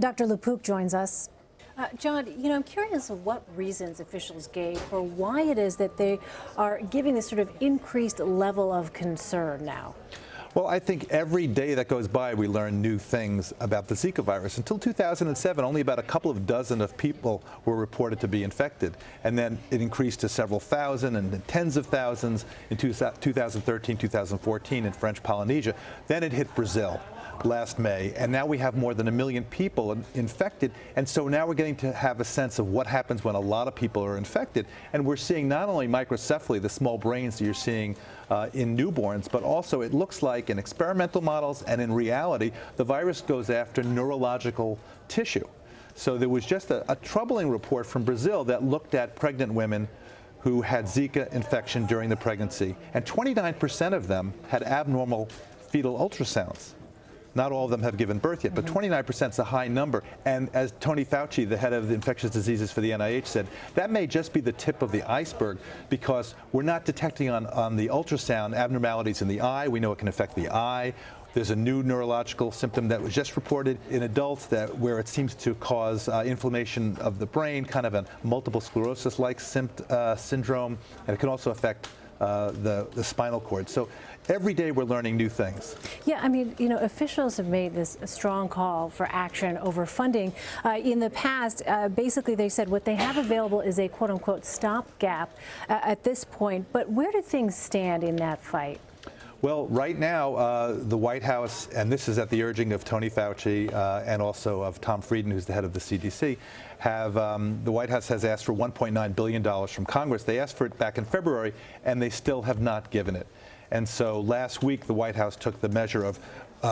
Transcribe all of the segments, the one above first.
Dr. LaPook joins us. Jon, I'm curious of what reasons officials gave for why it is that they are giving this sort of increased level of concern now. Well, I think every day that goes by, we learn new things about the Zika virus. Until 2007, only about a couple of dozen of people were reported to be infected. And then it increased to several thousand and then tens of thousands in 2013, 2014 in French Polynesia. Then it hit Brazil last May, and now we have more than 1 million people infected, and so now we're getting to have a sense of what happens when a lot of people are infected, and we're seeing not only microcephaly, the small brains that you're seeing in newborns, but also it looks like in experimental models and in reality, the virus goes after neurological tissue. So there was just a troubling report from Brazil that looked at pregnant women who had Zika infection during the pregnancy, and 29% of them had abnormal fetal ultrasounds. Not all of them have given birth yet, but 29% is a high number. And as Tony Fauci, the head of infectious diseases for the NIH, said, that may just be the tip of the iceberg because we're not detecting on the ultrasound abnormalities in the eye. We know it can affect the eye. There's a new neurological symptom that was just reported in adults where it seems to cause inflammation of the brain, kind of a multiple sclerosis-like syndrome, and it can also affect the spinal cord. So every day we're learning new things. Yeah, officials have made this a strong call for action over funding. In the past, basically they said what they have available is a quote-unquote stopgap at this point. But where do things stand in that fight? Well, right now, the White House, and this is at the urging of Tony Fauci and also of Tom Frieden, who's the head of the CDC, the White House has asked for $1.9 billion from Congress. They asked for it back in February, and they still have not given it. And so last week, the White House took the measure of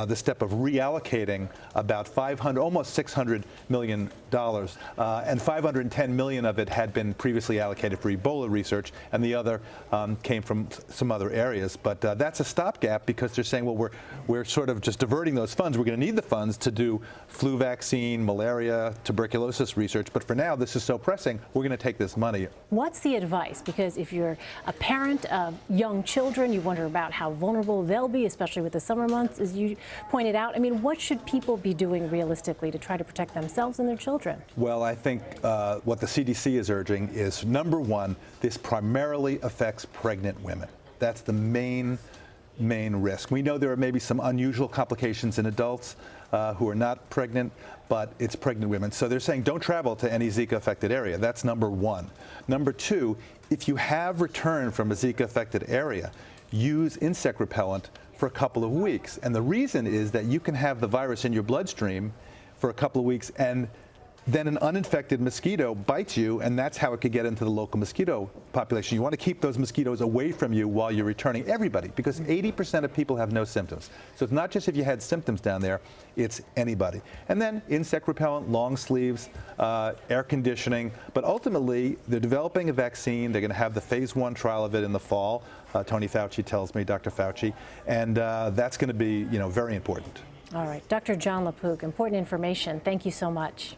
the step of reallocating about almost $600 million, and 510 million of it had been previously allocated for Ebola research, and the other came from some other areas. But that's a stopgap because they're saying, well, we're sort of just diverting those funds. We're going to need the funds to do flu vaccine, malaria, tuberculosis research. But for now, this is so pressing, we're going to take this money. What's the advice? Because if you're a parent of young children, you wonder about how vulnerable they'll be, especially with the summer months, as you pointed out. What should people be doing realistically to try to protect themselves and their children? Well, I think what the CDC is urging is, number one, this primarily affects pregnant women. That's the main risk. We know there are maybe some unusual complications in adults who are not pregnant, but it's pregnant women. So they're saying don't travel to any Zika-affected area. That's number one. Number two, if you have returned from a Zika-affected area, use insect repellent for a couple of weeks. And the reason is that you can have the virus in your bloodstream for a couple of weeks, and then an uninfected mosquito bites you, and that's how it could get into the local mosquito population. You want to keep those mosquitoes away from you while you're returning, everybody, because 80% of people have no symptoms. So it's not just if you had symptoms down there, it's anybody. And then insect repellent, long sleeves, air conditioning, but ultimately they're developing a vaccine. They're going to have the phase 1 trial of it in the fall, Tony Fauci tells me, Dr. Fauci, and that's going to be, very important. All right, Dr. Jon LaPook, important information. Thank you so much.